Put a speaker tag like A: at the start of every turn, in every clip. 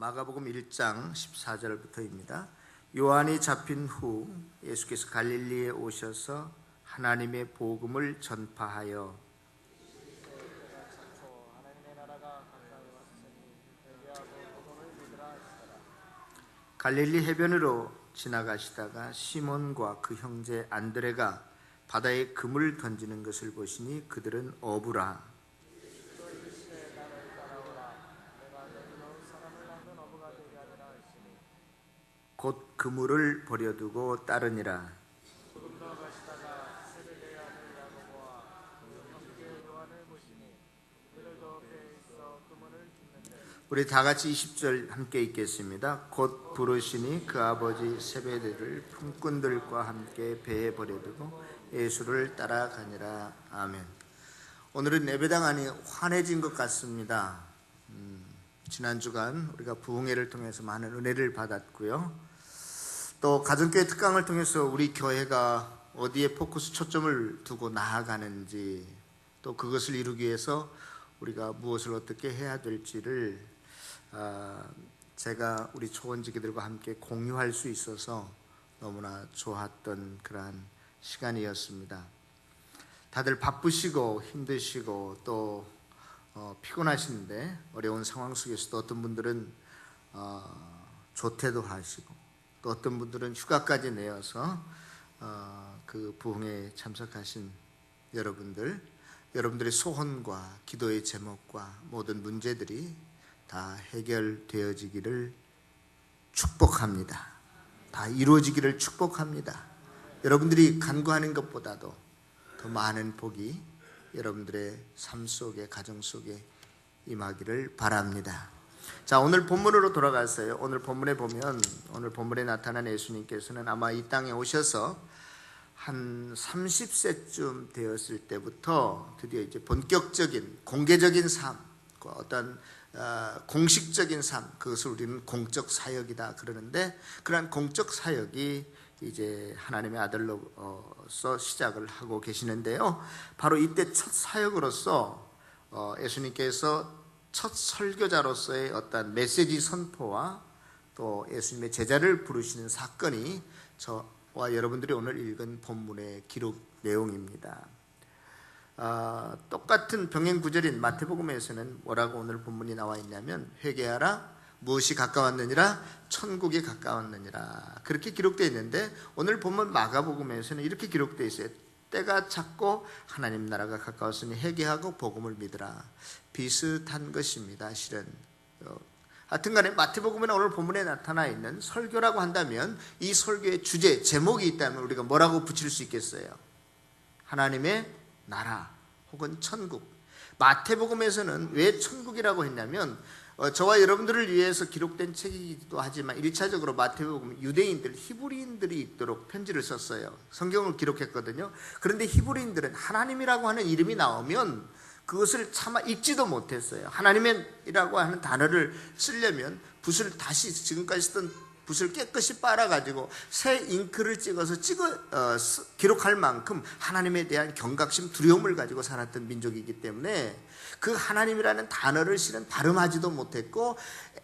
A: 마가복음 1장 14절부터입니다. 요한이 잡힌 후 예수께서 갈릴리에 오셔서 하나님의 복음을 전파하여 갈릴리 해변으로 지나가시다가 시몬과 그 형제 안드레가 바다에 금을 던지는 것을 보시니 그들은 어부라. 곧 그물을 버려두고 따르니라. 우리 다 같이 20절 함께 읽겠습니다. 곧 부르시니 그 아버지 세베대를 품꾼들과 함께 배에 버려두고 예수를 따라가니라. 아멘. 오늘은 예배당 안이 환해진 것 같습니다. 지난 주간 우리가 부흥회를 통해서 많은 은혜를 받았고요. 또 가정교회 특강을 통해서 우리 교회가 어디에 포커스 초점을 두고 나아가는지, 또 그것을 이루기 위해서 우리가 무엇을 어떻게 해야 될지를 제가 우리 초원지기들과 함께 공유할 수 있어서 너무나 좋았던 그러한 시간이었습니다. 다들 바쁘시고 힘드시고 또 피곤하신데, 어려운 상황 속에서도 어떤 분들은 조퇴도 하시고 또 어떤 분들은 휴가까지 내어서 그 부흥회에 참석하신 여러분들의 소원과 기도의 제목과 모든 문제들이 다 해결되어지기를 축복합니다. 다 이루어지기를 축복합니다. 여러분들이 간구하는 것보다도 더 많은 복이 여러분들의 삶 속에, 가정 속에 임하기를 바랍니다. 자, 오늘 본문으로 돌아갔어요. 오늘 본문에 보면, 오늘 본문에 나타난 예수님께서는 아마 이 땅에 오셔서 한 30세쯤 되었을 때부터 드디어 이제 본격적인 공개적인 삶, 어떤 공식적인 삶, 그것을 우리는 공적 사역이다 그러는데, 그러한 공적 사역이 이제 하나님의 아들로서 시작을 하고 계시는데요. 바로 이때 첫 사역으로서 예수님께서 첫 설교자로서의 어떤 메시지 선포와 또 예수님의 제자를 부르시는 사건이 저와 여러분들이 오늘 읽은 본문의 기록 내용입니다. 똑같은 병행 구절인 마태복음에서는 뭐라고 오늘 본문이 나와 있냐면, 회개하라, 무엇이 가까웠느니라, 천국이 가까웠느니라, 그렇게 기록되어 있는데, 오늘 본문 마가복음에서는 이렇게 기록되어 있어요. 때가 찼고 하나님 나라가 가까웠으니 회개하고 복음을 믿으라. 비슷한 것입니다. 실은 하여튼간에 마태복음은 오늘 본문에 나타나 있는 설교라고 한다면, 이 설교의 주제, 제목이 있다면 우리가 뭐라고 붙일 수 있겠어요? 하나님의 나라 혹은 천국. 마태복음에서는 왜 천국이라고 했냐면, 저와 여러분들을 위해서 기록된 책이기도 하지만 1차적으로 마태복음 유대인들, 히브리인들이 읽도록 편지를 썼어요. 성경을 기록했거든요. 그런데 히브리인들은 하나님이라고 하는 이름이 나오면 그것을 차마 읽지도 못했어요. 하나님이라고 하는 단어를 쓰려면 붓을 다시, 지금까지 쓰던 붓을 깨끗이 빨아가지고 새 잉크를 찍어서 기록할 만큼 하나님에 대한 경각심, 두려움을 가지고 살았던 민족이기 때문에 그 하나님이라는 단어를 실은 발음하지도 못했고,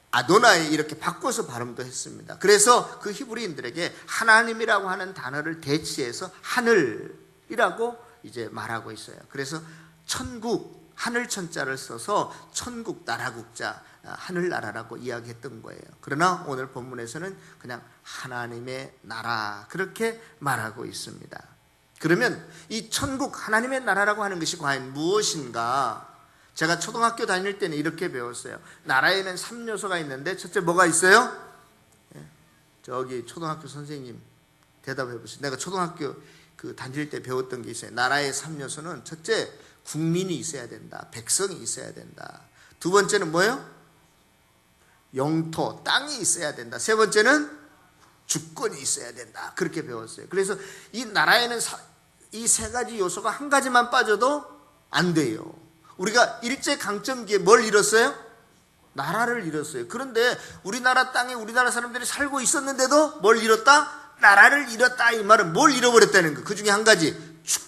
A: 아도나이 이렇게 바꿔서 발음도 했습니다. 그래서 그 히브리인들에게 하나님이라고 하는 단어를 대치해서 하늘이라고 이제 말하고 있어요. 그래서 천국, 하늘 천자를 써서 천국, 나라국자, 하늘나라라고 이야기했던 거예요. 그러나 오늘 본문에서는 그냥 하나님의 나라, 그렇게 말하고 있습니다. 그러면 이 천국, 하나님의 나라라고 하는 것이 과연 무엇인가? 제가 초등학교 다닐 때는 이렇게 배웠어요. 나라에는 3요소가 있는데, 첫째 뭐가 있어요? 저기 초등학교 선생님 대답해 보세요. 내가 초등학교 다닐 때 배웠던 게 있어요. 나라의 3요소는 첫째, 국민이 있어야 된다. 백성이 있어야 된다. 두 번째는 뭐예요? 영토, 땅이 있어야 된다. 세 번째는 주권이 있어야 된다. 그렇게 배웠어요. 그래서 이 나라에는 이 세 가지 요소가 한 가지만 빠져도 안 돼요. 우리가 일제강점기에 뭘 잃었어요? 나라를 잃었어요. 그런데 우리나라 땅에 우리나라 사람들이 살고 있었는데도 뭘 잃었다? 나라를 잃었다. 이 말은 뭘 잃어버렸다는 거. 그 중에 한 가지,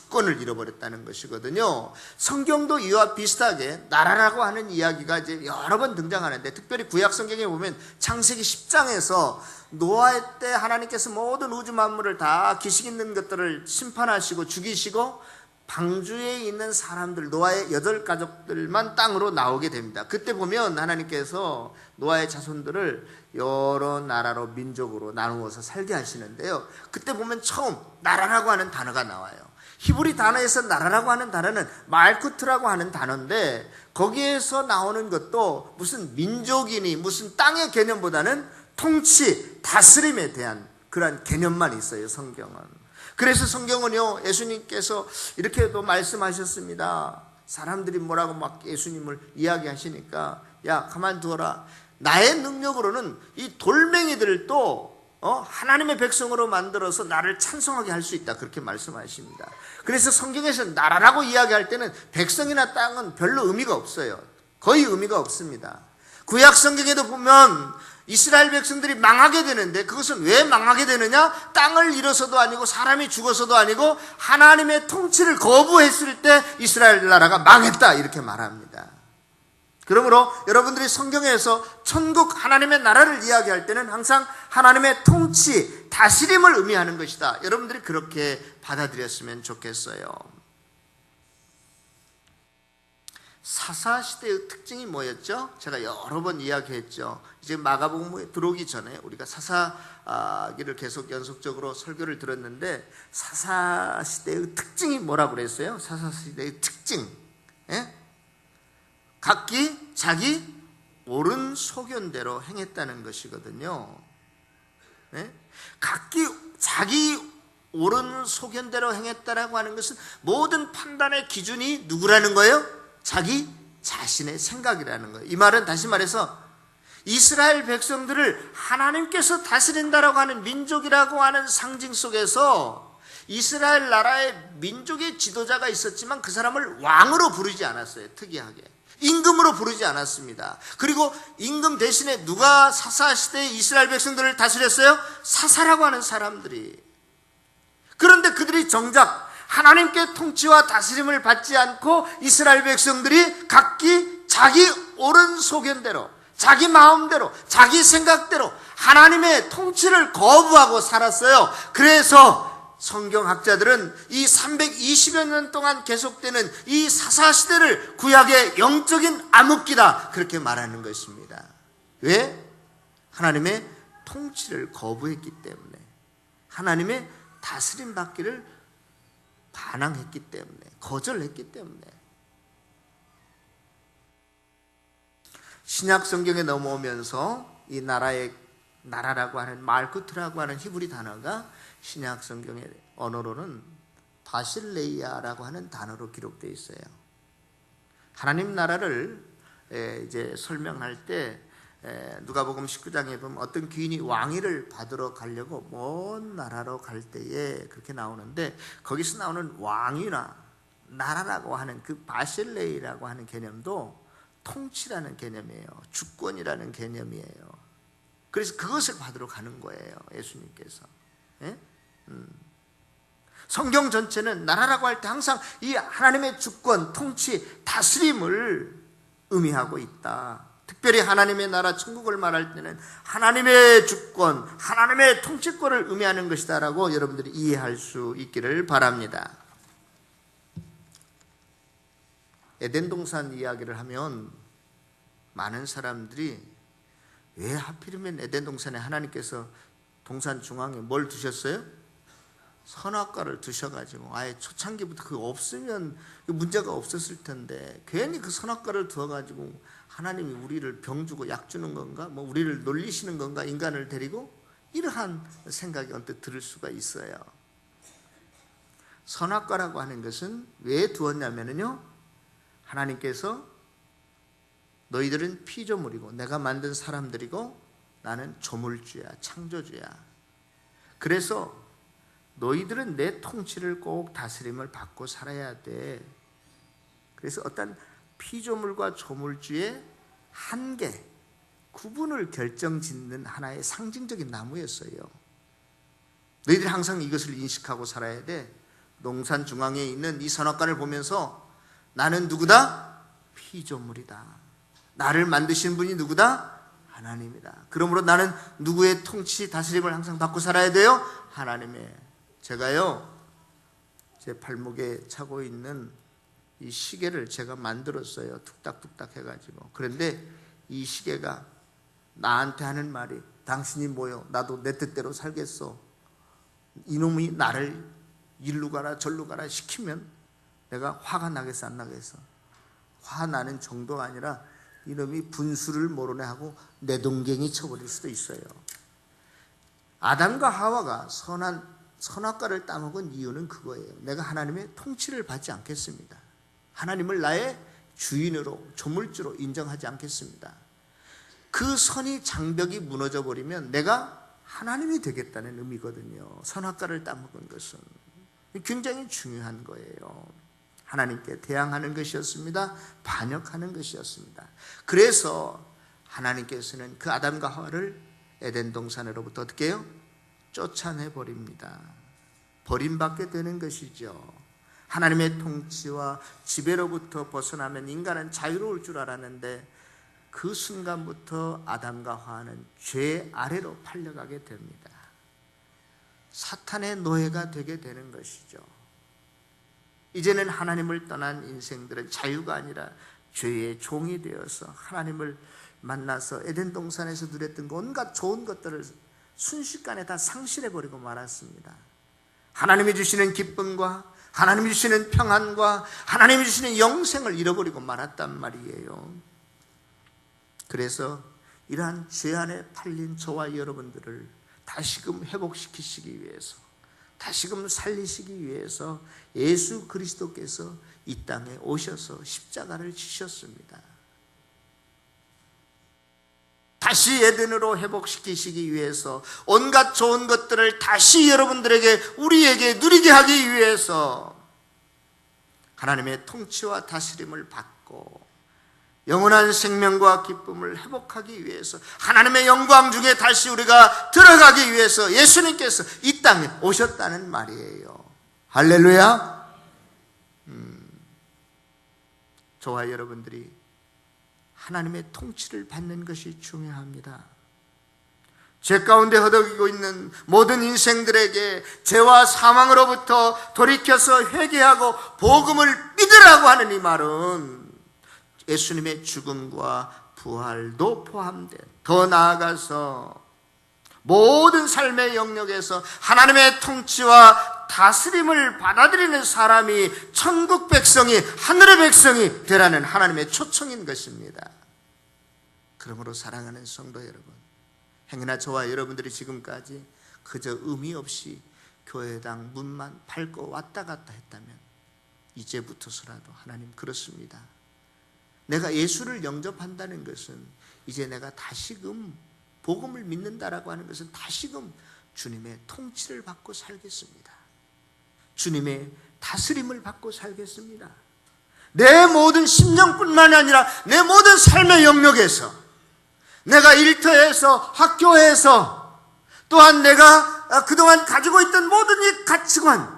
A: 주권을 잃어버렸다는 것이거든요. 성경도 이와 비슷하게 나라라고 하는 이야기가 이제 여러 번 등장하는데, 특별히 구약 성경에 보면 창세기 10장에서 노아의 때 하나님께서 모든 우주 만물을 다 기식 있는 것들을 심판하시고 죽이시고 방주에 있는 사람들, 노아의 8가족들만 땅으로 나오게 됩니다. 그때 보면 하나님께서 노아의 자손들을 여러 나라로, 민족으로 나누어서 살게 하시는데요, 그때 보면 처음 나라라고 하는 단어가 나와요. 히브리 단어에서 나라라고 하는 단어는 말쿠트라고 하는 단어인데, 거기에서 나오는 것도 무슨 민족이니 무슨 땅의 개념보다는 통치, 다스림에 대한 그러한 개념만 있어요, 성경은. 그래서 성경은요, 예수님께서 이렇게도 말씀하셨습니다. 사람들이 뭐라고 막 예수님을 이야기하시니까, 야, 가만두어라. 나의 능력으로는 이 돌멩이들도 하나님의 백성으로 만들어서 나를 찬송하게 할 수 있다, 그렇게 말씀하십니다. 그래서 성경에서 나라라고 이야기할 때는 백성이나 땅은 별로 의미가 없어요. 거의 의미가 없습니다. 구약 성경에도 보면 이스라엘 백성들이 망하게 되는데, 그것은 왜 망하게 되느냐? 땅을 잃어서도 아니고 사람이 죽어서도 아니고 하나님의 통치를 거부했을 때 이스라엘 나라가 망했다, 이렇게 말합니다. 그러므로 여러분들이 성경에서 천국, 하나님의 나라를 이야기할 때는 항상 하나님의 통치, 다스림을 의미하는 것이다. 여러분들이 그렇게 받아들였으면 좋겠어요. 사사시대의 특징이 뭐였죠? 제가 여러 번 이야기했죠. 이제 마가복음에 들어오기 전에 우리가 사사기를 계속 연속적으로 설교를 들었는데, 사사시대의 특징이 뭐라고 그랬어요? 사사시대의 특징, 각기 자기 옳은 소견대로 행했다는 것이거든요. 각기 자기 옳은 소견대로 행했다라고 하는 것은 모든 판단의 기준이 누구라는 거예요? 자기 자신의 생각이라는 거예요. 이 말은 다시 말해서 이스라엘 백성들을 하나님께서 다스린다라고 하는 민족이라고 하는 상징 속에서 이스라엘 나라의 민족의 지도자가 있었지만 그 사람을 왕으로 부르지 않았어요. 특이하게 임금으로 부르지 않았습니다. 그리고 임금 대신에 누가 사사시대의 이스라엘 백성들을 다스렸어요? 사사라고 하는 사람들이. 그런데 그들이 정작 하나님께 통치와 다스림을 받지 않고 이스라엘 백성들이 각기 자기 옳은 소견대로, 자기 마음대로, 자기 생각대로 하나님의 통치를 거부하고 살았어요. 그래서 성경학자들은 이 320여 년 동안 계속되는 이 사사시대를 구약의 영적인 암흑기다, 그렇게 말하는 것입니다. 왜? 하나님의 통치를 거부했기 때문에, 하나님의 다스림 받기를 반항했기 때문에, 거절했기 때문에. 신약 성경에 넘어오면서 이 나라라고 하는 말쿠트라고 하는 히브리 단어가 신약 성경의 언어로는 바실레이아라고 하는 단어로 기록되어 있어요. 하나님 나라를 이제 설명할 때 누가복음 19장에 보면 어떤 귀인이 왕위를 받으러 가려고 먼 나라로 갈 때에 그렇게 나오는데, 거기서 나오는 왕위나 나라라고 하는 그 바실레이라고 하는 개념도 통치라는 개념이에요. 주권이라는 개념이에요. 그래서 그것을 받으러 가는 거예요, 예수님께서. 성경 전체는 나라라고 할 때 항상 이 하나님의 주권, 통치, 다스림을 의미하고 있다. 특별히 하나님의 나라, 천국을 말할 때는 하나님의 주권, 하나님의 통치권을 의미하는 것이다 라고 여러분들이 이해할 수 있기를 바랍니다. 에덴 동산 이야기를 하면 많은 사람들이 왜 하필이면 에덴 동산에 하나님께서 동산 중앙에 뭘 두셨어요? 선악과를 두셔가지고, 아예 초창기부터 그거 없으면 문제가 없었을 텐데 괜히 그 선악과를 두어가지고 하나님이 우리를 병 주고 약 주는 건가? 뭐 우리를 놀리시는 건가? 인간을 데리고? 이러한 생각이 언뜻 들을 수가 있어요. 선악과라고 하는 것은 왜 두었냐면요, 하나님께서 너희들은 피조물이고 내가 만든 사람들이고 나는 조물주야, 창조주야. 그래서 너희들은 내 통치를 꼭 다스림을 받고 살아야 돼. 그래서 어떤 피조물과 조물주의 한계, 구분을 결정짓는 하나의 상징적인 나무였어요. 너희들이 항상 이것을 인식하고 살아야 돼. 농산 중앙에 있는 이 선악과를 보면서 나는 누구다? 피조물이다. 나를 만드신 분이 누구다? 하나님이다. 그러므로 나는 누구의 통치, 다스림을 항상 받고 살아야 돼요? 하나님의. 제가요, 제 발목에 차고 있는 이 시계를 제가 만들었어요. 툭딱툭딱 해가지고. 그런데 이 시계가 나한테 하는 말이, 당신이 뭐요? 나도 내 뜻대로 살겠어. 이놈이 나를 일로 가라 절로 가라 시키면 내가 화가 나겠어 안 나겠어? 화나는 정도가 아니라 이놈이 분수를 모르네 하고 내동댕이 쳐버릴 수도 있어요. 아담과 하와가 선악과를 따먹은 이유는 그거예요. 내가 하나님의 통치를 받지 않겠습니다. 하나님을 나의 주인으로, 조물주로 인정하지 않겠습니다. 그 선이 장벽이 무너져 버리면 내가 하나님이 되겠다는 의미거든요. 선악과를 따먹은 것은 굉장히 중요한 거예요. 하나님께 대항하는 것이었습니다. 반역하는 것이었습니다. 그래서 하나님께서는 그 아담과 하와를 에덴 동산으로부터 어떻게 해요? 쫓아내버립니다. 버림받게 되는 것이죠. 하나님의 통치와 지배로부터 벗어나면 인간은 자유로울 줄 알았는데 그 순간부터 아담과 하와는 죄 아래로 팔려가게 됩니다. 사탄의 노예가 되게 되는 것이죠. 이제는 하나님을 떠난 인생들은 자유가 아니라 죄의 종이 되어서 하나님을 만나서 에덴 동산에서 누렸던 온갖 좋은 것들을 순식간에 다 상실해버리고 말았습니다. 하나님이 주시는 기쁨과 하나님이 주시는 평안과 하나님이 주시는 영생을 잃어버리고 말았단 말이에요. 그래서 이러한 죄 안에 팔린 저와 여러분들을 다시금 회복시키시기 위해서, 다시금 살리시기 위해서 예수 그리스도께서 이 땅에 오셔서 십자가를 지셨습니다. 다시 에덴으로 회복시키시기 위해서, 온갖 좋은 것들을 다시 여러분들에게, 우리에게 누리게 하기 위해서 하나님의 통치와 다스림을 받고 영원한 생명과 기쁨을 회복하기 위해서, 하나님의 영광 중에 다시 우리가 들어가기 위해서 예수님께서 이 땅에 오셨다는 말이에요. 할렐루야. 저와 여러분들이 하나님의 통치를 받는 것이 중요합니다. 죄 가운데 허덕이고 있는 모든 인생들에게 죄와 사망으로부터 돌이켜서 회개하고 복음을 믿으라고 하는 이 말은 예수님의 죽음과 부활도 포함된, 더 나아가서 모든 삶의 영역에서 하나님의 통치와 다스림을 받아들이는 사람이 천국 백성이, 하늘의 백성이 되라는 하나님의 초청인 것입니다. 그러므로 사랑하는 성도 여러분, 행여나 저와 여러분들이 지금까지 그저 의미 없이 교회당 문만 밟고 왔다 갔다 했다면 이제부터서라도 하나님 그렇습니다. 내가 예수를 영접한다는 것은 이제 내가 다시금 복음을 믿는다라고 하는 것은 다시금 주님의 통치를 받고 살겠습니다. 주님의 다스림을 받고 살겠습니다. 내 모든 심령뿐만이 아니라 내 모든 삶의 영역에서, 내가 일터에서, 학교에서, 또한 내가 그동안 가지고 있던 모든 이 가치관,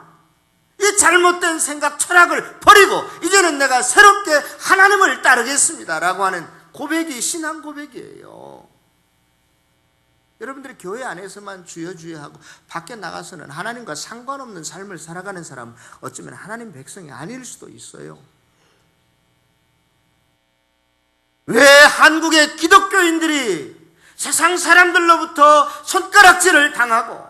A: 이 잘못된 생각, 철학을 버리고 이제는 내가 새롭게 하나님을 따르겠습니다 라고 하는 고백이 신앙 고백이에요. 여러분들이 교회 안에서만 주여 주여 하고 밖에 나가서는 하나님과 상관없는 삶을 살아가는 사람은 어쩌면 하나님 백성이 아닐 수도 있어요. 왜 한국의 기독교인들이 세상 사람들로부터 손가락질을 당하고,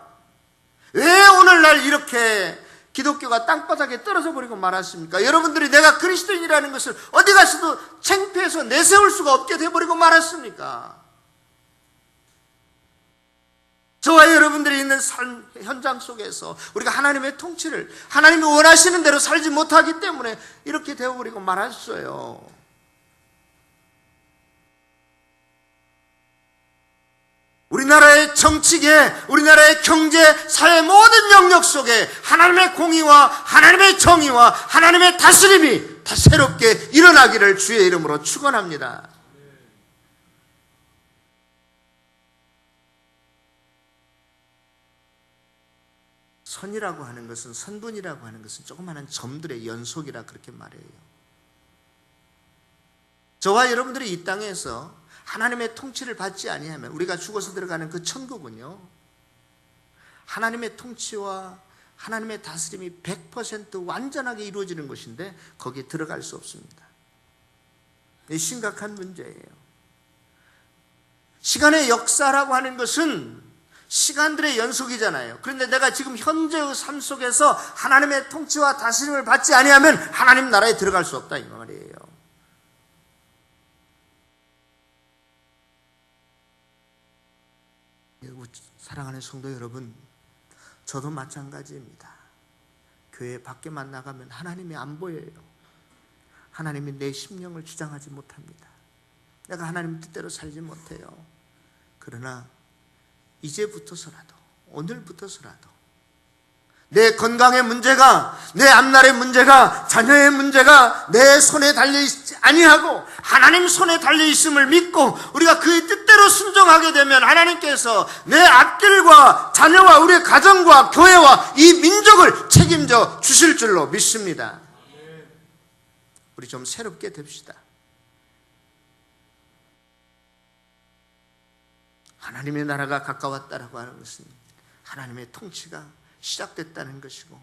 A: 왜 오늘날 이렇게 기독교가 땅바닥에 떨어져 버리고 말았습니까? 여러분들이 내가 그리스도인이라는 것을 어디 가서도 창피해서 내세울 수가 없게 돼버리고 말았습니까? 저와 여러분들이 있는 삶 현장 속에서 우리가 하나님의 통치를, 하나님이 원하시는 대로 살지 못하기 때문에 이렇게 되어버리고 말았어요. 우리나라의 정치계, 우리나라의 경제, 사회 모든 영역 속에 하나님의 공의와 하나님의 정의와 하나님의 다스림이 다 새롭게 일어나기를 주의 이름으로 축원합니다. 선이라고 하는 것은, 선분이라고 하는 것은 조그마한 점들의 연속이라 그렇게 말해요. 저와 여러분들이 이 땅에서 하나님의 통치를 받지 아니하면 우리가 죽어서 들어가는 그 천국은요, 하나님의 통치와 하나님의 다스림이 100% 완전하게 이루어지는 것인데 거기에 들어갈 수 없습니다. 이 심각한 문제예요. 시간의 역사라고 하는 것은 시간들의 연속이잖아요. 그런데 내가 지금 현재의 삶 속에서 하나님의 통치와 다스림을 받지 아니하면 하나님 나라에 들어갈 수 없다 이 말이에요. 사랑하는 성도 여러분, 저도 마찬가지입니다. 교회 밖에만 나가면 하나님이 안 보여요. 하나님이 내 심령을 주장하지 못합니다. 내가 하나님 뜻대로 살지 못해요. 그러나 이제부터서라도, 오늘부터서라도 내 건강의 문제가, 내 앞날의 문제가, 자녀의 문제가 내 손에 달려있지 아니하고 하나님 손에 달려있음을 믿고 우리가 그의 뜻대로 순종하게 되면 하나님께서 내 앞길과 자녀와 우리의 가정과 교회와 이 민족을 책임져 주실 줄로 믿습니다. 우리 좀 새롭게 됩시다. 하나님의 나라가 가까웠다라고 하는 것은 하나님의 통치가 시작됐다는 것이고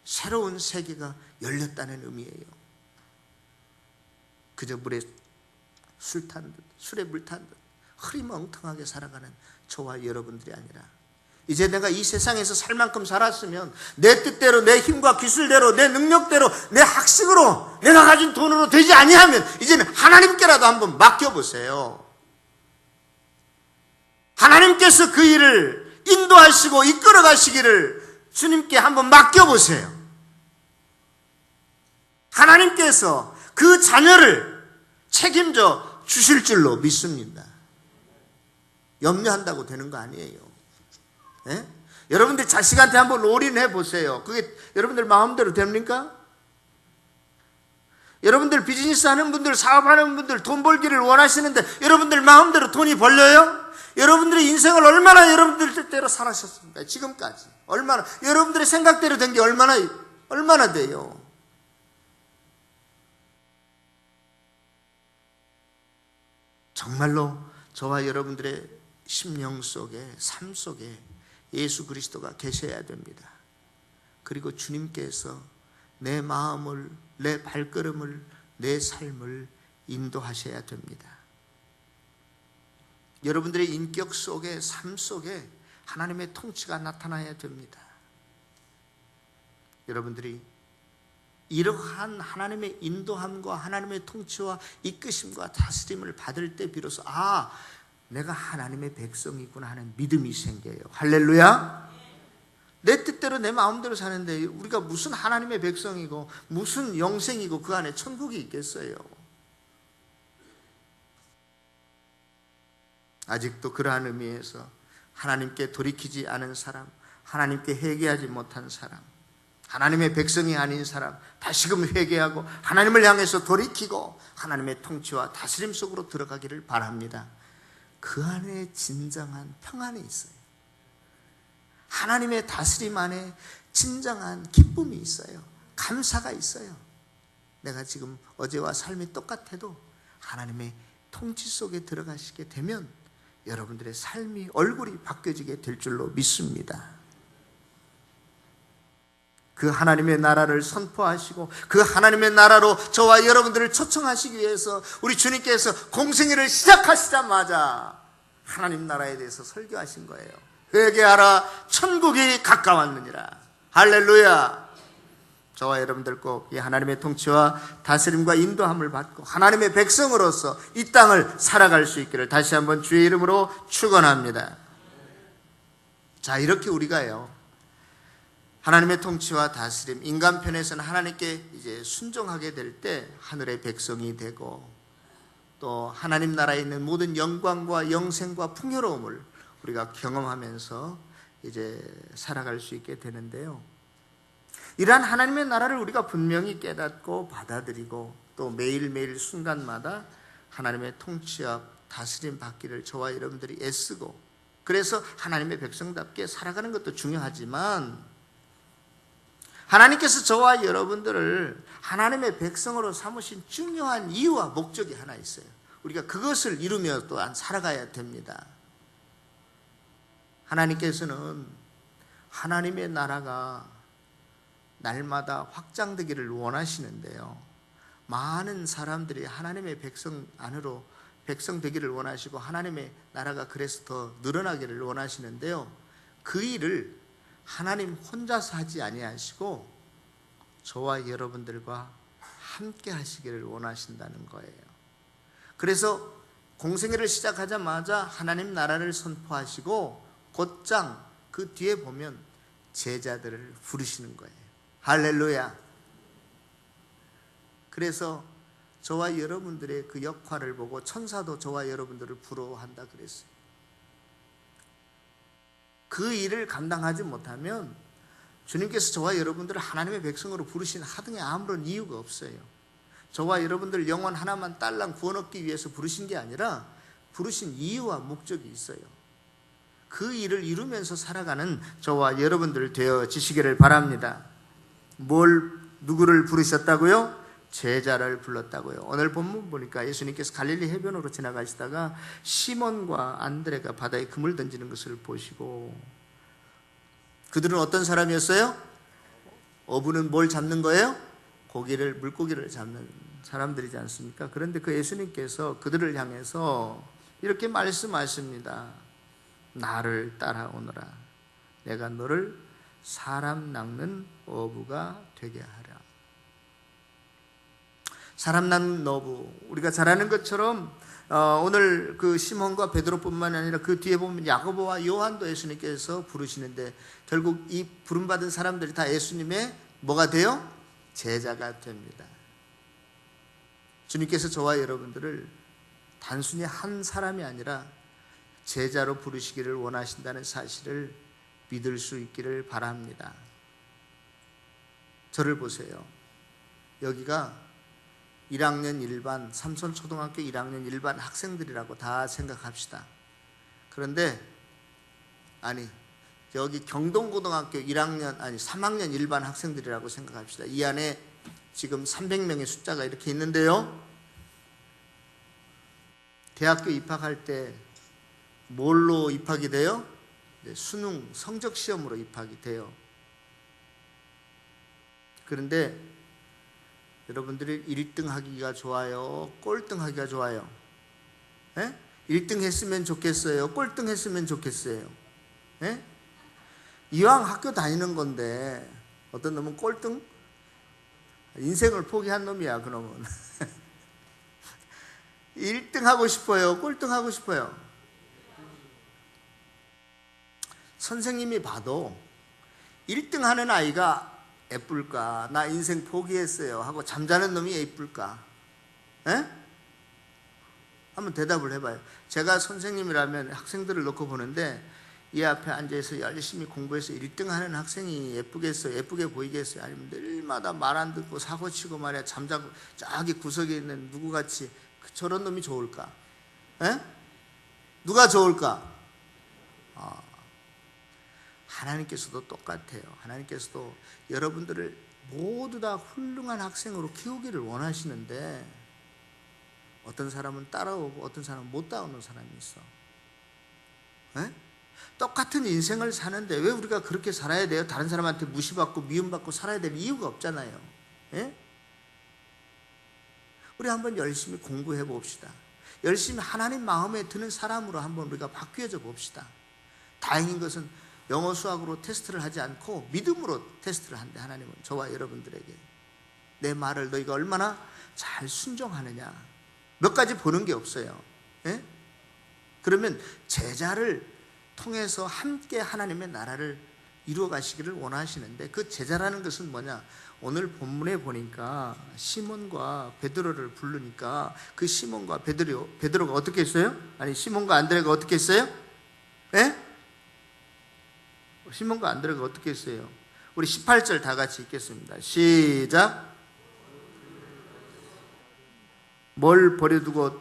A: 새로운 세계가 열렸다는 의미예요. 그저 물에 술 탄 듯, 술에 물 탄 듯 흐리멍텅하게 살아가는 저와 여러분들이 아니라 이제 내가 이 세상에서 살 만큼 살았으면 내 뜻대로, 내 힘과 기술대로, 내 능력대로, 내 학식으로, 내가 가진 돈으로 되지 아니하면 이제는 하나님께라도 한번 맡겨보세요. 하나님께서 그 일을 인도하시고 이끌어 가시기를 주님께 한번 맡겨보세요. 하나님께서 그 자녀를 책임져 주실 줄로 믿습니다. 염려한다고 되는 거 아니에요. 예? 여러분들 자식한테 한번 올인해 보세요. 그게 여러분들 마음대로 됩니까? 여러분들 비즈니스 하는 분들, 사업하는 분들, 돈 벌기를 원하시는데 여러분들 마음대로 돈이 벌려요? 여러분들의 인생을 얼마나 여러분들 뜻대로 살아셨습니까? 지금까지 얼마나 여러분들의 생각대로 된 게 얼마나 돼요? 정말로 저와 여러분들의 심령 속에, 삶 속에 예수 그리스도가 계셔야 됩니다. 그리고 주님께서 내 마음을, 내 발걸음을, 내 삶을 인도하셔야 됩니다. 여러분들의 인격 속에, 삶 속에 하나님의 통치가 나타나야 됩니다. 여러분들이 이러한 하나님의 인도함과 하나님의 통치와 이끄심과 다스림을 받을 때 비로소 내가 하나님의 백성이구나 하는 믿음이 생겨요. 할렐루야. 내 뜻대로 내 마음대로 사는데 우리가 무슨 하나님의 백성이고 무슨 영생이고 그 안에 천국이 있겠어요. 아직도 그러한 의미에서 하나님께 돌이키지 않은 사람, 하나님께 회개하지 못한 사람, 하나님의 백성이 아닌 사람 다시금 회개하고 하나님을 향해서 돌이키고 하나님의 통치와 다스림 속으로 들어가기를 바랍니다. 그 안에 진정한 평안이 있어요. 하나님의 다스림 안에 진정한 기쁨이 있어요. 감사가 있어요. 내가 지금 어제와 삶이 똑같아도 하나님의 통치 속에 들어가시게 되면 여러분들의 삶이, 얼굴이 바뀌어지게 될 줄로 믿습니다. 그 하나님의 나라를 선포하시고 그 하나님의 나라로 저와 여러분들을 초청하시기 위해서 우리 주님께서 공생애를 시작하시자마자 하나님 나라에 대해서 설교하신 거예요. 회개하라, 천국이 가까웠느니라. 할렐루야. 저와 여러분들 꼭 이 하나님의 통치와 다스림과 인도함을 받고 하나님의 백성으로서 이 땅을 살아갈 수 있기를 다시 한번 주의 이름으로 축원합니다. 자, 이렇게 우리가요, 하나님의 통치와 다스림, 인간 편에서는 하나님께 이제 순종하게 될 때 하늘의 백성이 되고 또 하나님 나라에 있는 모든 영광과 영생과 풍요로움을 우리가 경험하면서 이제 살아갈 수 있게 되는데요. 이러한 하나님의 나라를 우리가 분명히 깨닫고 받아들이고 또 매일매일 순간마다 하나님의 통치와 다스림 받기를 저와 여러분들이 애쓰고, 그래서 하나님의 백성답게 살아가는 것도 중요하지만 하나님께서 저와 여러분들을 하나님의 백성으로 삼으신 중요한 이유와 목적이 하나 있어요. 우리가 그것을 이루며 또한 살아가야 됩니다. 하나님께서는 하나님의 나라가 날마다 확장되기를 원하시는데요, 많은 사람들이 하나님의 백성 안으로 백성 되기를 원하시고 하나님의 나라가 그래서 더 늘어나기를 원하시는데요, 그 일을 하나님 혼자서 하지 아니하시고 저와 여러분들과 함께 하시기를 원하신다는 거예요. 그래서 공생애를 시작하자마자 하나님 나라를 선포하시고 곧장 그 뒤에 보면 제자들을 부르시는 거예요. 할렐루야. 그래서 저와 여러분들의 그 역할을 보고 천사도 저와 여러분들을 부러워한다 그랬어요. 그 일을 감당하지 못하면 주님께서 저와 여러분들을 하나님의 백성으로 부르신 하등에 아무런 이유가 없어요. 저와 여러분들 영혼 하나만 딸랑 구원 얻기 위해서 부르신 게 아니라 부르신 이유와 목적이 있어요. 그 일을 이루면서 살아가는 저와 여러분들 되어지시기를 바랍니다. 누구를 부르셨다고요? 제자를 불렀다고요. 오늘 본문 보니까 예수님께서 갈릴리 해변으로 지나가시다가 시몬과 안드레가 바다에 그물 던지는 것을 보시고, 그들은 어떤 사람이었어요? 어부는 뭘 잡는 거예요? 물고기를 잡는 사람들이지 않습니까? 그런데 그 예수님께서 그들을 향해서 이렇게 말씀하십니다. 나를 따라오너라. 내가 너를 사람 낚는 어부가 되게 하라. 사람 낚는 어부, 우리가 잘 아는 것처럼 오늘 그 시몬과 베드로뿐만 아니라 그 뒤에 보면 야고보와 요한도 예수님께서 부르시는데 결국 이 부름받은 사람들이 다 예수님의 뭐가 돼요? 제자가 됩니다. 주님께서 저와 여러분들을 단순히 한 사람이 아니라 제자로 부르시기를 원하신다는 사실을 믿을 수 있기를 바랍니다. 저를 보세요. 여기가 1학년 일반, 삼손초등학교 1학년 일반 학생들이라고 다 생각합시다. 그런데 여기 경동고등학교 3학년 일반 학생들이라고 생각합시다. 이 안에 지금 300명의 숫자가 이렇게 있는데요, 대학교 입학할 때 뭘로 입학이 돼요? 수능 성적 시험으로 입학이 돼요. 그런데 여러분들이 1등 하기가 좋아요? 꼴등 하기가 좋아요? 1등 했으면 좋겠어요? 꼴등 했으면 좋겠어요? 이왕 학교 다니는 건데 어떤 놈은 꼴등? 인생을 포기한 놈이야, 그 놈은. 1등 하고 싶어요? 꼴등 하고 싶어요? 선생님이 봐도 1등 하는 아이가 예쁠까? 나 인생 포기했어요 하고 잠자는 놈이 예쁠까? 한번 대답을 해봐요. 제가 선생님이라면 학생들을 놓고 보는데 이 앞에 앉아서 열심히 공부해서 1등 하는 학생이 예쁘겠어요? 예쁘게 보이겠어요? 아니면 늘마다 말 안 듣고 사고치고 말이야 잠자고 저기 구석에 있는 누구같이 저런 놈이 좋을까? 누가 좋을까? 하나님께서도 똑같아요. 하나님께서도 여러분들을 모두 다 훌륭한 학생으로 키우기를 원하시는데 어떤 사람은 따라오고 어떤 사람은 못 따라오는 사람이 있어. 똑같은 인생을 사는데 왜 우리가 그렇게 살아야 돼요? 다른 사람한테 무시받고 미움받고 살아야 될 이유가 없잖아요. 우리 한번 열심히 공부해 봅시다. 열심히 하나님 마음에 드는 사람으로 한번 우리가 바뀌어져 봅시다. 다행인 것은 영어 수학으로 테스트를 하지 않고 믿음으로 테스트를 한대. 하나님은 저와 여러분들에게 내 말을 너희가 얼마나 잘 순종하느냐 몇 가지 보는 게 없어요. 그러면 제자를 통해서 함께 하나님의 나라를 이루어 가시기를 원하시는데 그 제자라는 것은 뭐냐? 오늘 본문에 보니까 시몬과 베드로를 부르니까 그 시몬과 베드로가 어떻게 했어요? 시몬과 안드레가 어떻게 했어요? 시몬과 안드레가 어떻게 했어요? 우리 18절 다 같이 읽겠습니다. 시작. 뭘 버려두고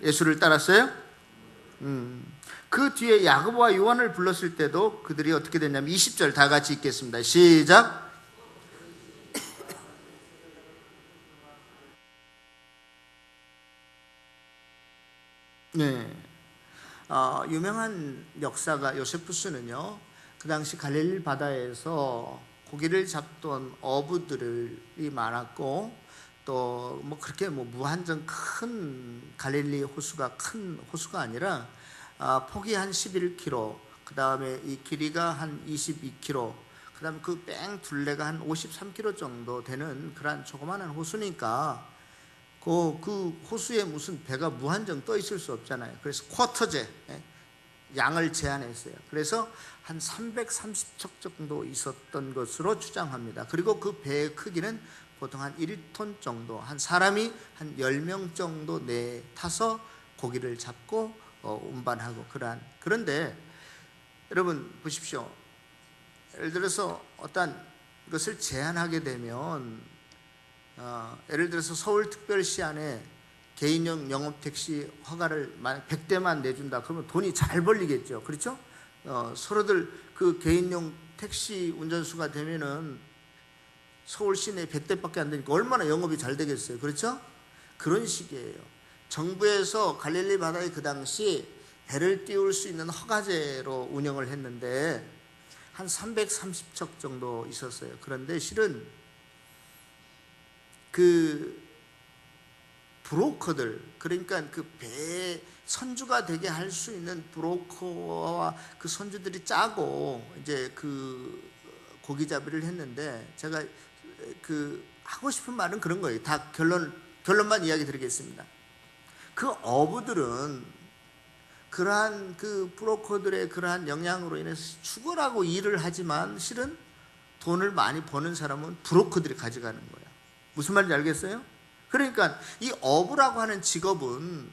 A: 예수를 따랐어요? 그 뒤에 야고보와 요한을 불렀을 때도 그들이 어떻게 됐냐면 20절 다 같이 읽겠습니다. 시작. 유명한 역사가 요세푸스는요, 그 당시 갈릴리 바다에서 고기를 잡던 어부들이 많았고, 또 뭐 그렇게 뭐 무한정 큰 갈릴리 호수가 큰 호수가 아니라 폭이 한 11km, 그 다음에 이 길이가 한 22km, 그 다음에 그 뺑 둘레가 한 53km 정도 되는 그런 조그마한 호수니까 그 호수에 무슨 배가 무한정 떠 있을 수 없잖아요. 그래서 쿼터제 양을 제한했어요. 그래서 한 330척 정도 있었던 것으로 추정합니다. 그리고 그 배의 크기는 보통 한 1톤 정도, 한 사람이 한 10명 정도 내 타서 고기를 잡고 운반하고 그러한. 그런데 여러분 보십시오. 예를 들어서 어떤 것을 제한하게 되면 예를 들어서 서울특별시 안에 개인용 영업택시 허가를 만약 100대만 내준다 그러면 돈이 잘 벌리겠죠. 그렇죠? 서로들 그 개인용 택시 운전수가 되면은 서울 시내 100대밖에 안 되니까 얼마나 영업이 잘 되겠어요. 그렇죠? 그런 식이에요. 정부에서 갈릴리 바다에 그 당시 배를 띄울 수 있는 허가제로 운영을 했는데 한 330척 정도 있었어요. 그런데 실은 그 브로커들, 그러니까 그 배 선주가 되게 할 수 있는 브로커와 그 선주들이 짜고 이제 그 고기잡이를 했는데, 제가 그 하고 싶은 말은 그런 거예요. 다 결론만 이야기 드리겠습니다. 그 어부들은 그러한 그 브로커들의 그러한 영향으로 인해서 죽으라고 일을 하지만 실은 돈을 많이 버는 사람은 브로커들이 가져가는 거예요. 무슨 말인지 알겠어요? 그러니까 이 어부라고 하는 직업은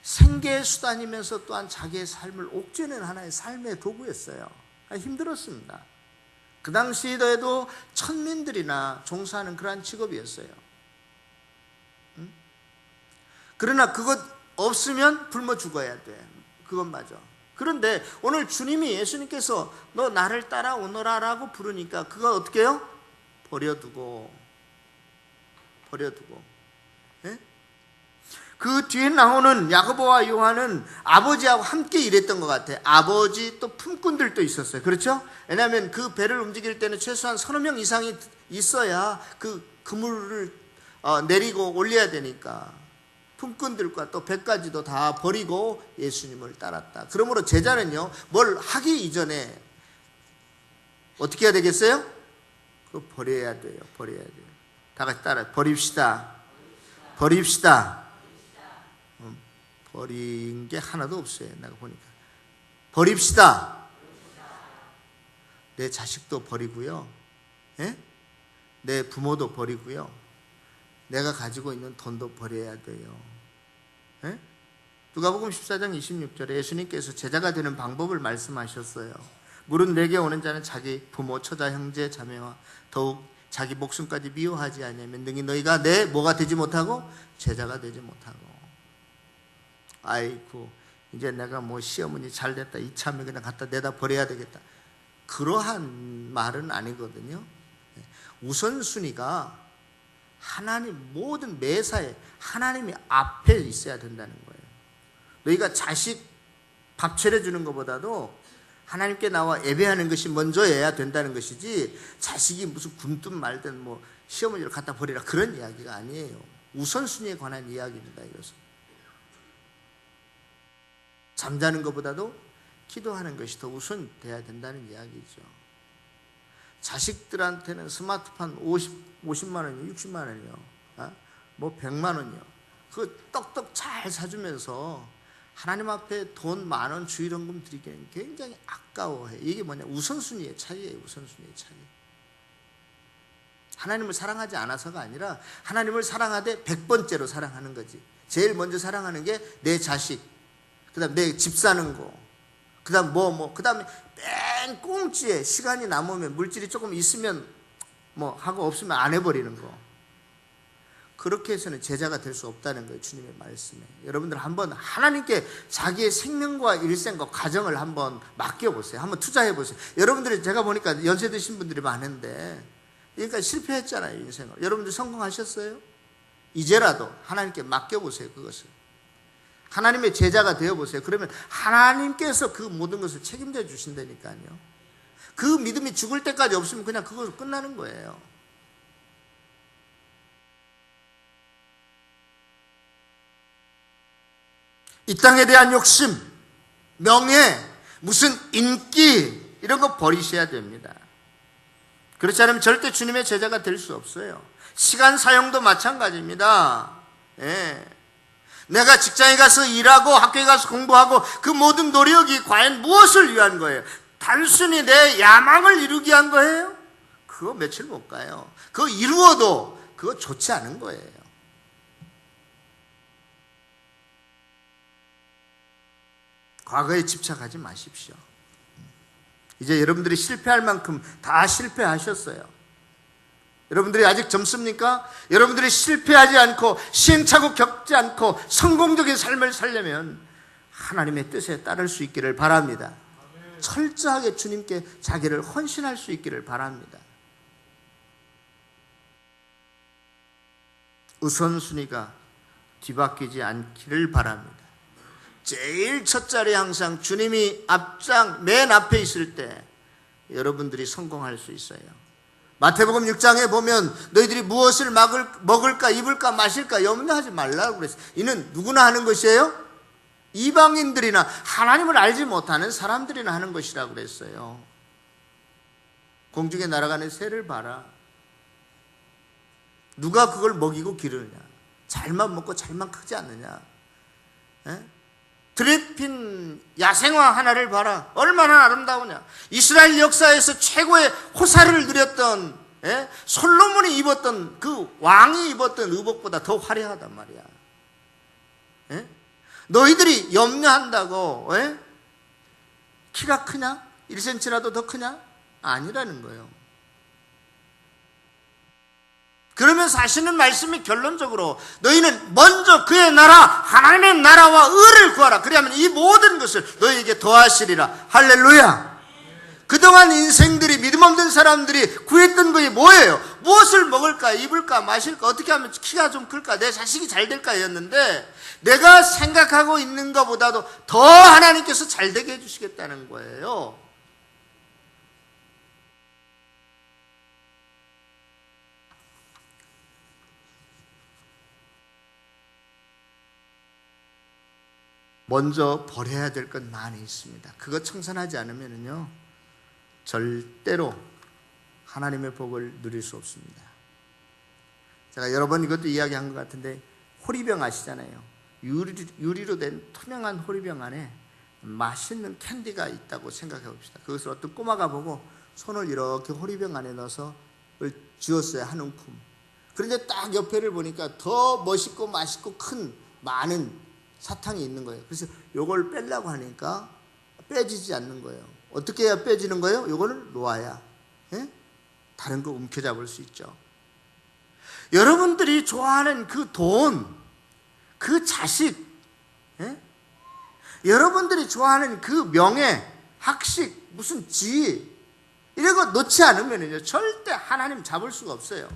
A: 생계의 수단이면서 또한 자기의 삶을 옥죄는 하나의 삶의 도구였어요. 힘들었습니다. 그 당시에도 천민들이나 종사하는 그러한 직업이었어요. 그러나 그것 없으면 굶어 죽어야 돼. 그건 맞아. 그런데 오늘 주님이, 예수님께서 너 나를 따라오너라 라고 부르니까 그거 어떻게 해요? 버려두고. 네? 그 뒤에 나오는 야고보와 요한은 아버지하고 함께 일했던 것 같아요. 아버지 또 품꾼들도 있었어요. 그렇죠? 왜냐하면 그 배를 움직일 때는 최소한 30명 이상이 있어야 그 그물을 내리고 올려야 되니까 품꾼들과 또 배까지도 다 버리고 예수님을 따랐다. 그러므로 제자는요, 뭘 하기 이전에 어떻게 해야 되겠어요? 그거 버려야 돼요. 다 같이 따라요. 버립시다. 버린 게 하나도 없어요. 내가 보니까. 버립시다. 내 자식도 버리고요. 예? 내 부모도 버리고요. 내가 가지고 있는 돈도 버려야 돼요. 예? 누가복음 14장 26절에 예수님께서 제자가 되는 방법을 말씀하셨어요. 물은 내게 오는 자는 자기 부모, 처자, 형제, 자매와 더욱 자기 목숨까지 미워하지 않으면 능히 너희가 내 뭐가 되지 못하고 제자가 되지 못하고. 아이고 이제 내가 뭐 시어머니 잘됐다 이참에 그냥 갖다 내다 버려야 되겠다, 그러한 말은 아니거든요. 우선순위가 하나님, 모든 매사에 하나님이 앞에 있어야 된다는 거예요. 너희가 자식 밥 차려주는 것보다도 하나님께 나와 예배하는 것이 먼저여야 된다는 것이지, 자식이 무슨 굶든 말든 뭐 시어머니를 갖다 버리라 그런 이야기가 아니에요. 우선순위에 관한 이야기입니다. 이것은 잠자는 것보다도 기도하는 것이 더 우선돼야 된다는 이야기죠. 자식들한테는 스마트폰 50만 원이요, 60만 원이요, 뭐 100만 원이요, 그 떡떡 잘 사주면서 하나님 앞에 돈 10,000원 주일헌금 드리기는 굉장히 아까워해. 이게 뭐냐? 우선순위의 차이예요. 우선순위의 차이. 하나님을 사랑하지 않아서가 아니라 하나님을 사랑하되 100번째로 사랑하는 거지. 제일 먼저 사랑하는 게 내 자식, 그 다음 내 집 사는 거, 그 다음 그 다음에 뺑 꽁지에 시간이 남으면, 물질이 조금 있으면 뭐 하고 없으면 안 해버리는 거. 그렇게 해서는 제자가 될 수 없다는 거예요. 주님의 말씀에. 여러분들 한번 하나님께 자기의 생명과 일생과 가정을 한번 맡겨보세요. 한번 투자해보세요. 여러분들이, 제가 보니까 연세 드신 분들이 많은데 그러니까 실패했잖아요, 인생을. 여러분들 성공하셨어요? 이제라도 하나님께 맡겨보세요. 그것을 하나님의 제자가 되어보세요. 그러면 하나님께서 그 모든 것을 책임져 주신다니까요. 그 믿음이 죽을 때까지 없으면 그냥 그것으로 끝나는 거예요. 이 땅에 대한 욕심, 명예, 무슨 인기 이런 거 버리셔야 됩니다. 그렇지 않으면 절대 주님의 제자가 될 수 없어요. 시간 사용도 마찬가지입니다. 예. 내가 직장에 가서 일하고 학교에 가서 공부하고 그 모든 노력이 과연 무엇을 위한 거예요? 단순히 내 야망을 이루기 위한 거예요? 그거 며칠 못 가요. 그거 이루어도 그거 좋지 않은 거예요. 과거에 집착하지 마십시오. 이제 여러분들이 실패할 만큼 다 실패하셨어요. 여러분들이 아직 젊습니까? 여러분들이 실패하지 않고 시행착오 겪지 않고 성공적인 삶을 살려면 하나님의 뜻에 따를 수 있기를 바랍니다. 철저하게 주님께 자기를 헌신할 수 있기를 바랍니다. 우선순위가 뒤바뀌지 않기를 바랍니다. 제일 첫 자리에 항상 주님이 맨 앞에 있을 때 여러분들이 성공할 수 있어요. 마태복음 6장에 보면 너희들이 무엇을 먹을까 입을까 마실까 염려하지 말라고 그랬어요. 이는 누구나 하는 것이에요? 이방인들이나 하나님을 알지 못하는 사람들이나 하는 것이라고 그랬어요. 공중에 날아가는 새를 봐라. 누가 그걸 먹이고 기르느냐? 잘만 먹고 잘만 크지 않느냐? 에? 드레핀 야생화 하나를 봐라. 얼마나 아름다우냐. 이스라엘 역사에서 최고의 호사를 누렸던 솔로몬이 입었던 그 왕이 입었던 의복보다 더 화려하단 말이야. 너희들이 염려한다고 키가 크냐? 1cm라도 더 크냐? 아니라는 거예요. 그러면서 하시는 말씀이 결론적으로 너희는 먼저 그의 나라 하나님의 나라와 의를 구하라. 그리하면 이 모든 것을 너희에게 더하시리라. 할렐루야. 그동안 인생들이 믿음 없는 사람들이 구했던 것이 뭐예요? 무엇을 먹을까 입을까 마실까 어떻게 하면 키가 좀 클까 내 자식이 잘 될까 였는데 내가 생각하고 있는 것보다도 더 하나님께서 잘 되게 해주시겠다는 거예요. 먼저 버려야 될 것 많이 있습니다. 그거 청산하지 않으면요 절대로 하나님의 복을 누릴 수 없습니다. 제가 여러 번 이것도 이야기한 것 같은데 호리병 아시잖아요. 유리로 된 투명한 호리병 안에 맛있는 캔디가 있다고 생각해 봅시다. 그것을 어떤 꼬마가 보고 손을 이렇게 호리병 안에 넣어서 쥐었어요. 한 움큼. 그런데 딱 옆에를 보니까 더 멋있고 맛있고 큰 많은 사탕이 있는 거예요. 그래서 요걸 빼려고 하니까 빼지지 않는 거예요. 어떻게 해야 빼지는 거예요? 요거를 놓아야 다른 거 움켜잡을 수 있죠. 여러분들이 좋아하는 그 돈, 그 자식, 여러분들이 좋아하는 그 명예, 학식, 무슨 지위 이런 거 놓지 않으면요 절대 하나님 잡을 수가 없어요.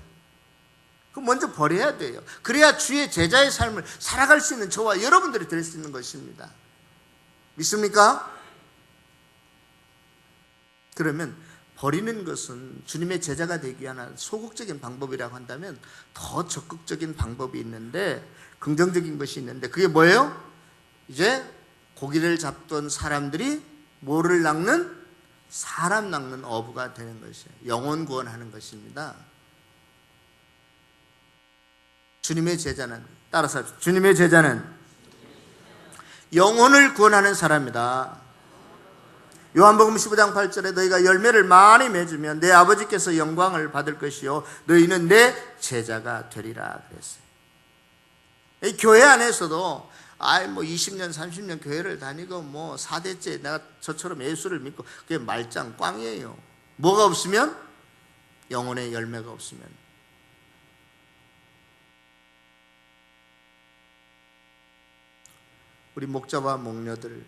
A: 그럼 먼저 버려야 돼요. 그래야 주의 제자의 삶을 살아갈 수 있는 저와 여러분들이 될 수 있는 것입니다. 믿습니까? 그러면 버리는 것은 주님의 제자가 되기 위한 소극적인 방법이라고 한다면 더 적극적인 방법이 있는데 긍정적인 것이 있는데 그게 뭐예요? 이제 고기를 잡던 사람들이 뭐를 낚는? 사람 낚는 어부가 되는 것이에요. 영혼 구원하는 것입니다. 주님의 제자는 따라서 합시다. 주님의 제자는 영혼을 구원하는 사람이다. 요한복음 15장 8절에 너희가 열매를 많이 맺으면 내 아버지께서 영광을 받을 것이요 너희는 내 제자가 되리라 그랬어요. 이 교회 안에서도 20년 30년 교회를 다니고 4대째 내가 저처럼 예수를 믿고 그게 말짱 꽝이에요. 뭐가 없으면? 영혼의 열매가 없으면. 우리 목자와 목녀들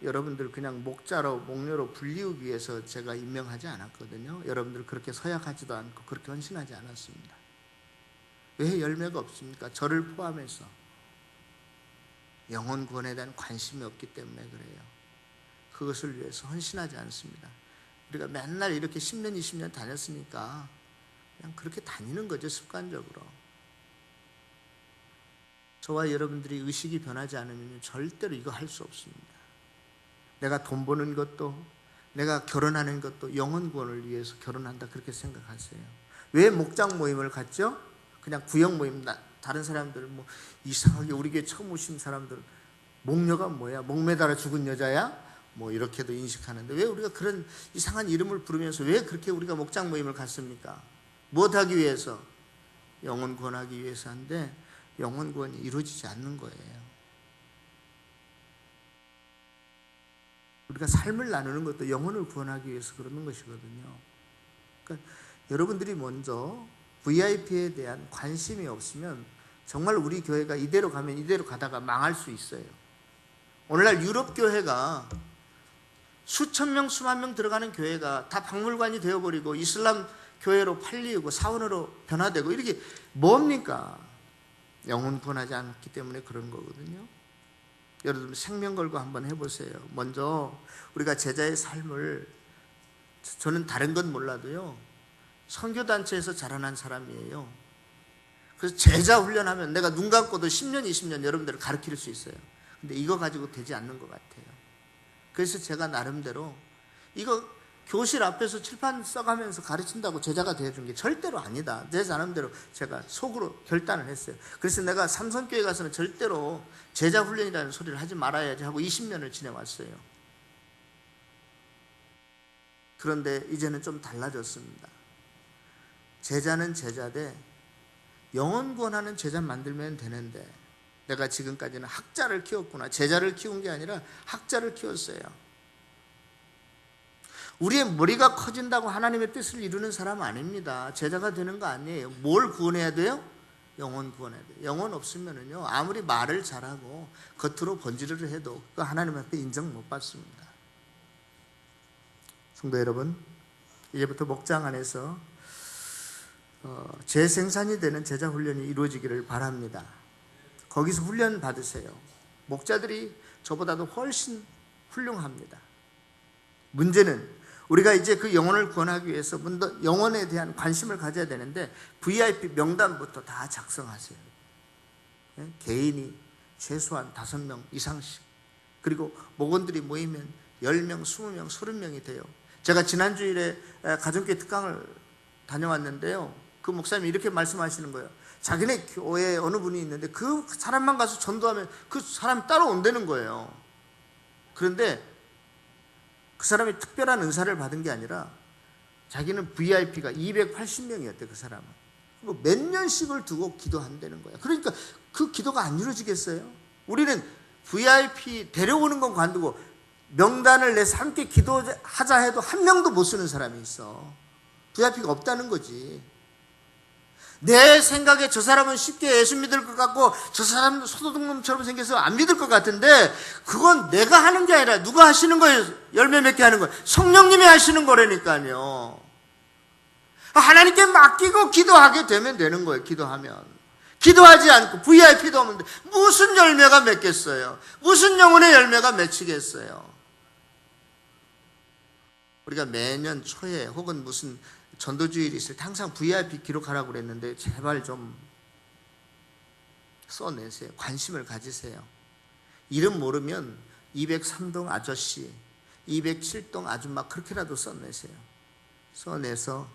A: 여러분들 목자로 목녀로 불리우기 위해서 제가 임명하지 않았거든요. 여러분들 그렇게 서약하지도 않고 그렇게 헌신하지 않았습니다. 왜 열매가 없습니까? 저를 포함해서 영혼 구원에 대한 관심이 없기 때문에 그래요. 그것을 위해서 헌신하지 않습니다. 우리가 맨날 이렇게 10년, 20년 다녔으니까 그냥 그렇게 다니는 거죠, 습관적으로. 저와 여러분들이 의식이 변하지 않으면 절대로 이거 할 수 없습니다. 내가 돈 버는 것도, 내가 결혼하는 것도 영혼 구원을 위해서 결혼한다, 그렇게 생각하세요. 왜 목장 모임을 갖죠? 그냥 구역 모임, 다른 사람들 뭐 이상하게 우리 교회 처음 오신 사람들 목녀가 뭐야? 목 매달아 죽은 여자야? 뭐 이렇게도 인식하는데 왜 우리가 그런 이상한 이름을 부르면서 왜 그렇게 우리가 목장 모임을 갖습니까? 무엇하기 위해서? 영혼 구원하기 위해서 한데 영혼 구원이 이루어지지 않는 거예요. 우리가 삶을 나누는 것도 영혼을 구원하기 위해서 그러는 것이거든요. 그러니까 여러분들이 먼저 VIP에 대한 관심이 없으면 정말 우리 교회가 이대로 가면 이대로 가다가 망할 수 있어요. 오늘날 유럽 교회가 수천 명, 수만 명 들어가는 교회가 다 박물관이 되어버리고 이슬람 교회로 팔리고 사원으로 변화되고 이렇게 뭡니까? 영혼 구원하지 않기 때문에 그런 거거든요. 여러분 생명 걸고 한번 해보세요. 먼저 우리가 제자의 삶을, 저는 다른 건 몰라도요, 선교단체에서 자라난 사람이에요. 그래서 제자 훈련하면 내가 눈 감고도 10년, 20년 여러분들을 가르칠 수 있어요. 근데 이거 가지고 되지 않는 것 같아요. 그래서 제가 나름대로 이거 교실 앞에서 칠판 써가면서 가르친다고 제자가 되어준 게 절대로 아니다. 제 나름대로 제가 속으로 결단을 했어요. 그래서 내가 삼성교회 가서는 절대로 제자 훈련이라는 소리를 하지 말아야지 하고 20년을 지내왔어요. 그런데 이제는 좀 달라졌습니다. 제자는 제자되 영혼 구원하는 제자 만들면 되는데 내가 지금까지는 학자를 키웠구나. 제자를 키운 게 아니라 학자를 키웠어요. 우리의 머리가 커진다고 하나님의 뜻을 이루는 사람 아닙니다. 제자가 되는 거 아니에요. 뭘 구원해야 돼요? 영혼 구원해야 돼요. 영혼 없으면은요, 아무리 말을 잘하고 겉으로 번지르르 해도 그 하나님 앞에 인정 못 받습니다. 성도 여러분, 이제부터 목장 안에서 재생산이 되는 제자 훈련이 이루어지기를 바랍니다. 거기서 훈련 받으세요. 목자들이 저보다도 훨씬 훌륭합니다. 문제는 우리가 이제 그 영혼을 구원하기 위해서 영혼에 대한 관심을 가져야 되는데 VIP 명단부터 다 작성하세요. 개인이 최소한 5명 이상씩, 그리고 목원들이 모이면 10명, 20명, 30명이 돼요. 제가 지난 주일에 가정교회 특강을 다녀왔는데요, 그 목사님이 이렇게 말씀하시는 거예요. 자기네 교회에 어느 분이 있는데 그 사람만 가서 전도하면 그 사람이 따라온다는 거예요. 그런데 그 사람이 특별한 은사를 받은 게 아니라 자기는 VIP가 280명이었대. 그 사람은 몇 년씩을 두고 기도한다는 거야. 그러니까 그 기도가 안 이루어지겠어요? 우리는 VIP 데려오는 건 관두고 명단을 내서 함께 기도하자 해도 한 명도 못 쓰는 사람이 있어. VIP가 없다는 거지. 내 생각에 저 사람은 쉽게 예수 믿을 것 같고 저 사람도 소도둑놈처럼 생겨서 안 믿을 것 같은데 그건 내가 하는 게 아니라 누가 하시는 거예요? 열매 맺게 하는 거예요. 성령님이 하시는 거라니까요. 하나님께 맡기고 기도하게 되면 되는 거예요. 기도하지 않고 VIP도 없는데 무슨 열매가 맺겠어요? 무슨 영혼의 열매가 맺히겠어요? 우리가 매년 초에 혹은 무슨 전도주일이 있을 때 항상 VIP 기록하라고 그랬는데 제발 좀 써내세요. 관심을 가지세요. 이름 모르면 203동 아저씨, 207동 아줌마 그렇게라도 써내세요. 써내서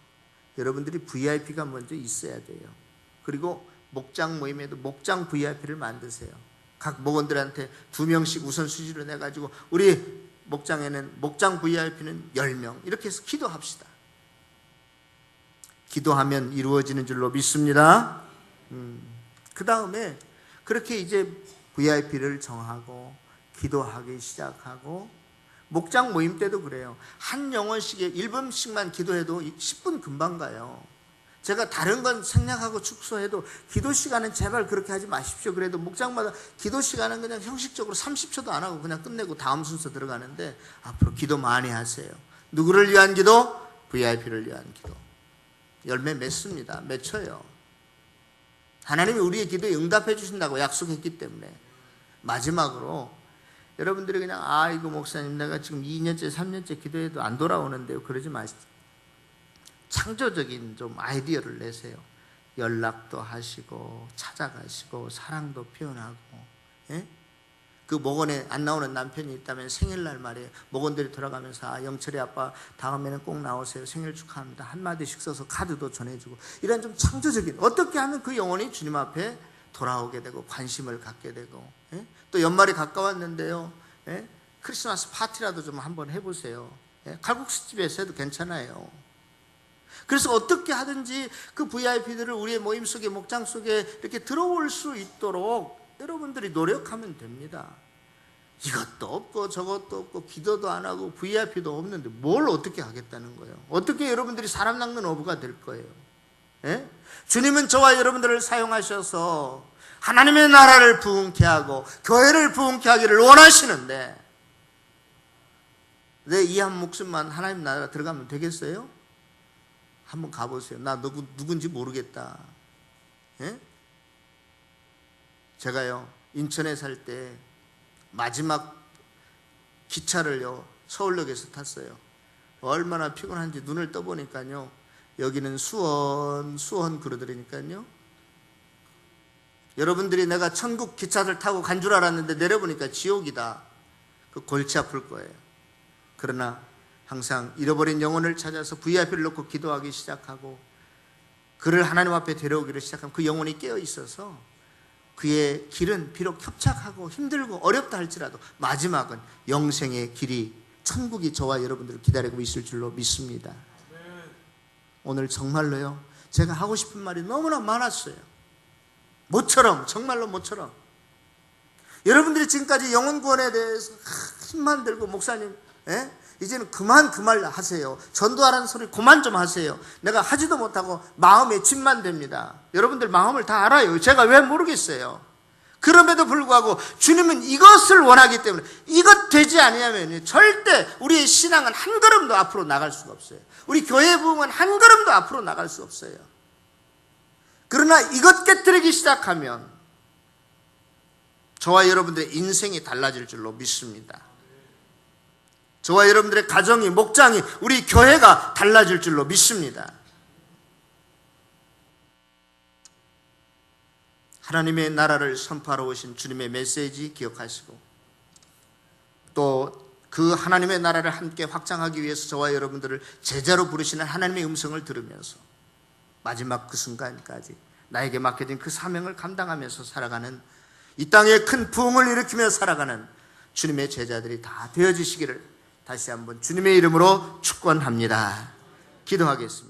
A: 여러분들이 VIP가 먼저 있어야 돼요. 그리고 목장 모임에도 목장 VIP를 만드세요. 각 목원들한테 2명씩 우선순위로 내가지고 우리 목장에는 목장 VIP는 10명 이렇게 해서 기도합시다. 기도하면 이루어지는 줄로 믿습니다. 그 다음에 그렇게 이제 VIP를 정하고 기도하기 시작하고, 목장 모임 때도 그래요. 한 영혼씩에 1분씩만 기도해도 10분 금방 가요. 제가 다른 건 생략하고 축소해도 기도 시간은 제발 그렇게 하지 마십시오. 그래도 목장마다 기도 시간은 그냥 형식적으로 30초도 안 하고 그냥 끝내고 다음 순서 들어가는데 앞으로 기도 많이 하세요. 누구를 위한 기도? VIP를 위한 기도. 열매 맺습니다. 맺혀요. 하나님이 우리의 기도에 응답해 주신다고 약속했기 때문에. 마지막으로 여러분들이 그냥 아이고 목사님 내가 지금 2년째 3년째 기도해도 안 돌아오는데요, 그러지 마시죠. 창조적인 좀 아이디어를 내세요. 연락도 하시고 찾아가시고 사랑도 표현하고, 예? 그 목원에 안 나오는 남편이 있다면 생일날 말이에요. 목원들이 돌아가면서 영철이 아빠 다음에는 꼭 나오세요. 생일 축하합니다. 한마디씩 써서 카드도 전해주고, 이런 좀 창조적인, 어떻게 하면 그 영혼이 주님 앞에 돌아오게 되고 관심을 갖게 되고, 예? 또 연말이 가까웠는데요, 예? 크리스마스 파티라도 좀 한번 해보세요. 예? 칼국수집에서 해도 괜찮아요. 그래서 어떻게 하든지 그 VIP들을 우리의 모임 속에, 목장 속에 이렇게 들어올 수 있도록 여러분들이 노력하면 됩니다. 이것도 없고 저것도 없고 기도도 안 하고 VIP도 없는데 뭘 어떻게 하겠다는 거예요? 어떻게 여러분들이 사람 낚는 어부가 될 거예요? 예? 주님은 저와 여러분들을 사용하셔서 하나님의 나라를 부흥케 하고 교회를 부흥케 하기를 원하시는데, 내 이 한 목숨만 하나님 나라 들어가면 되겠어요? 한번 가보세요. 나 누군지 모르겠다. 예? 제가요, 인천에 살 때 마지막 기차를요, 서울역에서 탔어요. 얼마나 피곤한지 눈을 떠보니까요, 여기는 수원 그러더라니까요. 여러분들이 내가 천국 기차를 타고 간 줄 알았는데 내려보니까 지옥이다. 그 골치 아플 거예요. 그러나 항상 잃어버린 영혼을 찾아서 VIP를 놓고 기도하기 시작하고 그를 하나님 앞에 데려오기를 시작하면 그 영혼이 깨어 있어서 그의 길은 비록 협착하고 힘들고 어렵다 할지라도 마지막은 영생의 길이, 천국이 저와 여러분들을 기다리고 있을 줄로 믿습니다. 오늘 정말로요, 제가 하고 싶은 말이 너무나 많았어요. 모처럼, 정말로 모처럼 여러분들이 지금까지 영혼 구원에 대해서 힘만 들고 목사님, 예? 이제는 그만 그 말 하세요. 전도하라는 소리 그만 좀 하세요. 내가 하지도 못하고 마음에 짐만 됩니다. 여러분들 마음을 다 알아요. 제가 왜 모르겠어요. 그럼에도 불구하고 주님은 이것을 원하기 때문에 이것 되지 아니하면 절대 우리의 신앙은 한 걸음도 앞으로 나갈 수가 없어요. 우리 교회 부흥은 한 걸음도 앞으로 나갈 수 없어요. 그러나 이것 깨뜨리기 시작하면 저와 여러분들의 인생이 달라질 줄로 믿습니다. 저와 여러분들의 가정이, 목장이, 우리 교회가 달라질 줄로 믿습니다. 하나님의 나라를 선포하러 오신 주님의 메시지 기억하시고 또 그 하나님의 나라를 함께 확장하기 위해서 저와 여러분들을 제자로 부르시는 하나님의 음성을 들으면서 마지막 그 순간까지 나에게 맡겨진 그 사명을 감당하면서 살아가는, 이 땅에 큰 부흥을 일으키며 살아가는 주님의 제자들이 다 되어지시기를 다시 한번 주님의 이름으로 축원합니다. 기도하겠습니다.